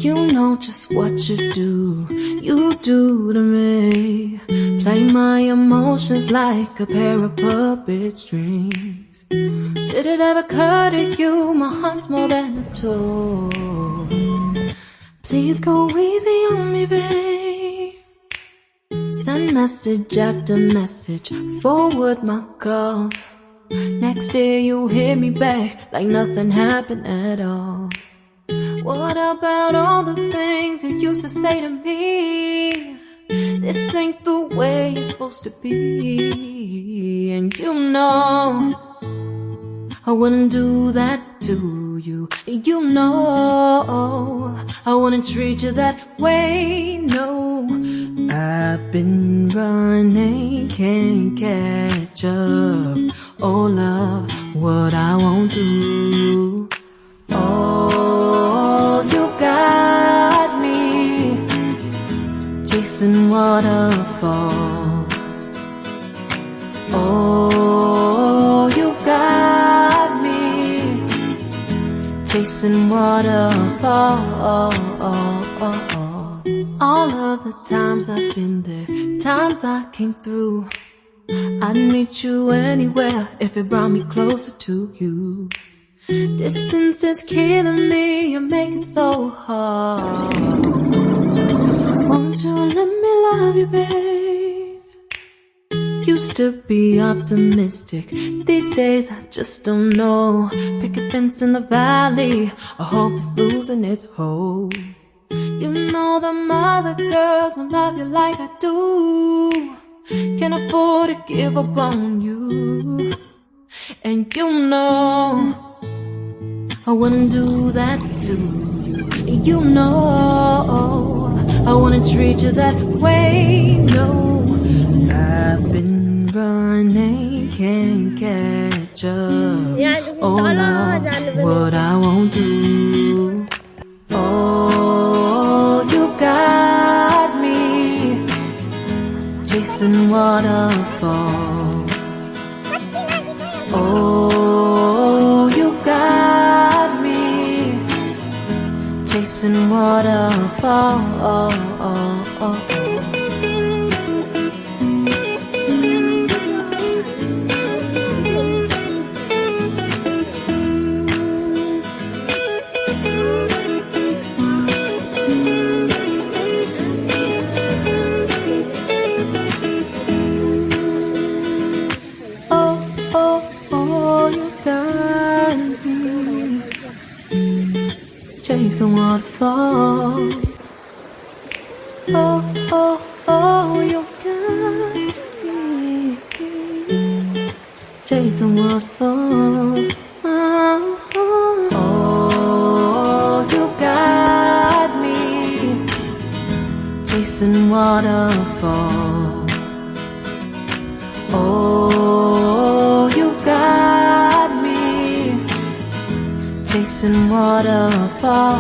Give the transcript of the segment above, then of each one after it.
You know just what you do to me. Play my emotions like a pair of puppet strings. Did it ever occur to you my heart's more than a toy? Please go easy on me, babe. Send message after message, forward my calls. Next day you hit me back like nothing happened at all. What about all the things you used to say to me? This ain't the way it's supposed to be. And you know I wouldn't do that to you. You know I wouldn't treat you that way, no. I've been running, can't catch up. Oh love, what I won't do. Oh, you got me chasing waterfall. Oh, you got me chasing waterfall. All of the times I've been there, times I came through, I'd meet you anywhere if it brought me closer to you. Distance is killing me, you make it so hard. Won't you let me love you, babe? Used to be optimistic, these days I just don't know. Pick a fence in the valley, I hope it's losing its hold. You know them other girls won't love you like I do. Can't afford to give up on you. And you know I wouldn't do that to you. You know I wouldn't treat you that way, no. I've been running, can't catch up. Oh Lord, what I won't do. Oh, you got me chasing waterfall. Oh, you got me chasing waterfall. Chasing waterfall. Oh, oh, oh, you got me chasing waterfalls. Oh, oh, oh, you got me chasing waterfall. Oh, you got me chasing waterfall.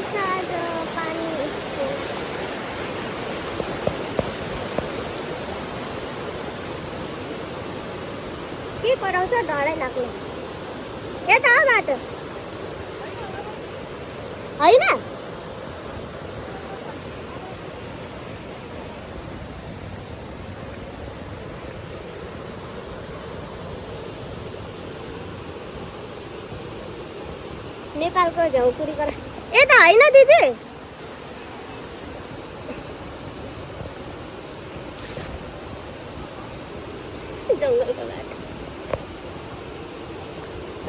छ आज पानी के पराउँछ डरै लाग्ने यता हो बाटो होइन नेपालको झौकुरी करा यता होइन दिदी जङ्गलको बाटो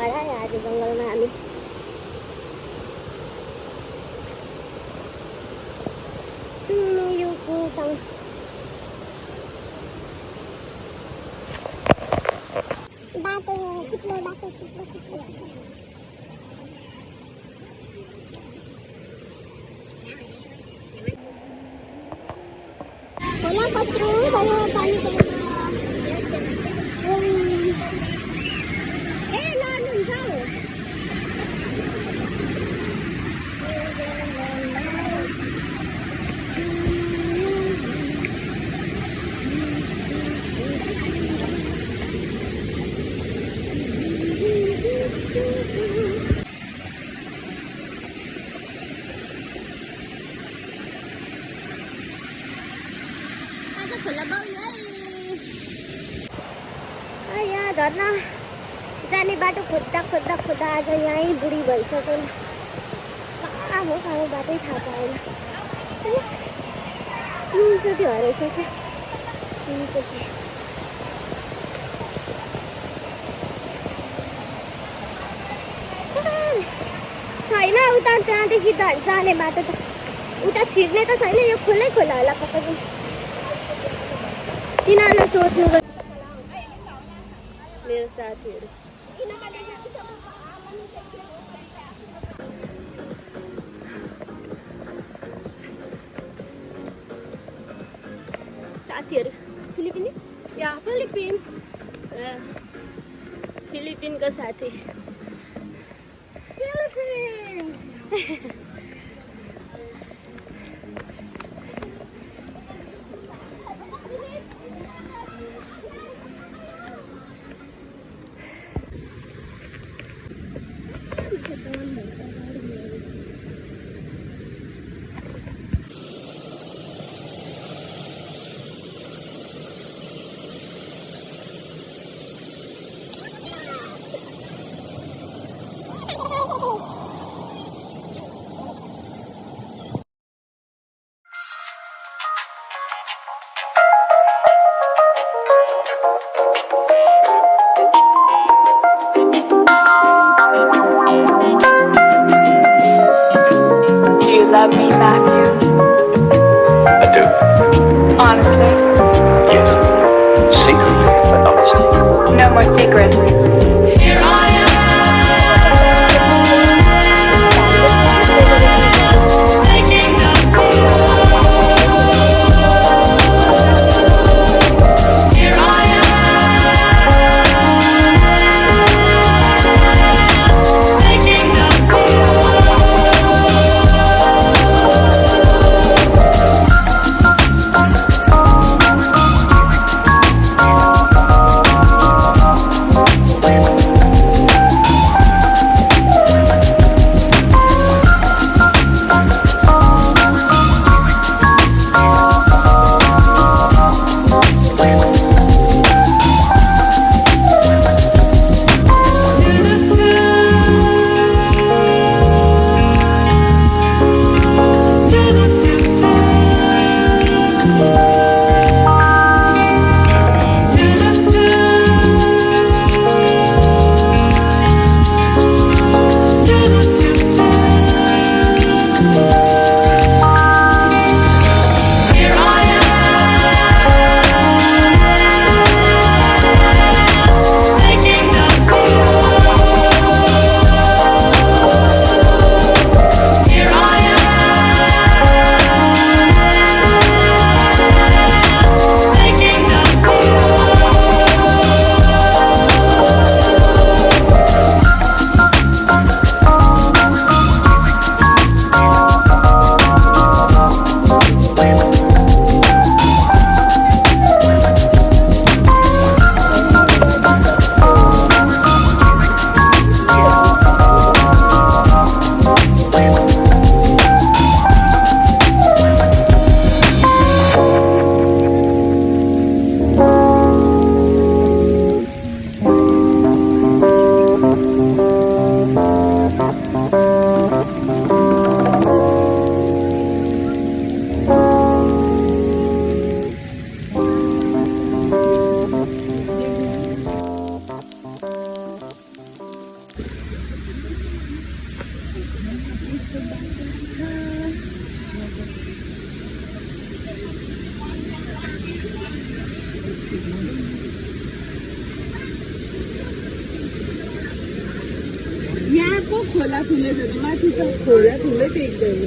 हरायो आज जङ्गलमा हामी बाटो चिप्लो बाटो चिप्लो चिप्लो चिप्लो होला कत्रो भयो पानी ए लानुहुन्छ यहाँ झर्ना जाने बाटो खोज्दा खोज्दा खोज्दा आज यहीँ बुढी भइसक्यो कहाँ हो बाटै थाहा पाएन तिनचोटि हराइसक्यो तिनचोटि छैन उता त्यहाँदेखि त जाने बाटो त उता छिर्ने त छैन यो खोलै खोला होला कतै पनि तिनीहरूलाई सोध्नु मेरो साथीहरू फिलिपिनी या फिलिपिनको साथी Philippines Love me, Matthew? I do. Honestly? Yes. Secretly, but honestly. No more secrets. Here I am. खोला खुले छ त माथि त खोला ठुलै देख्दैन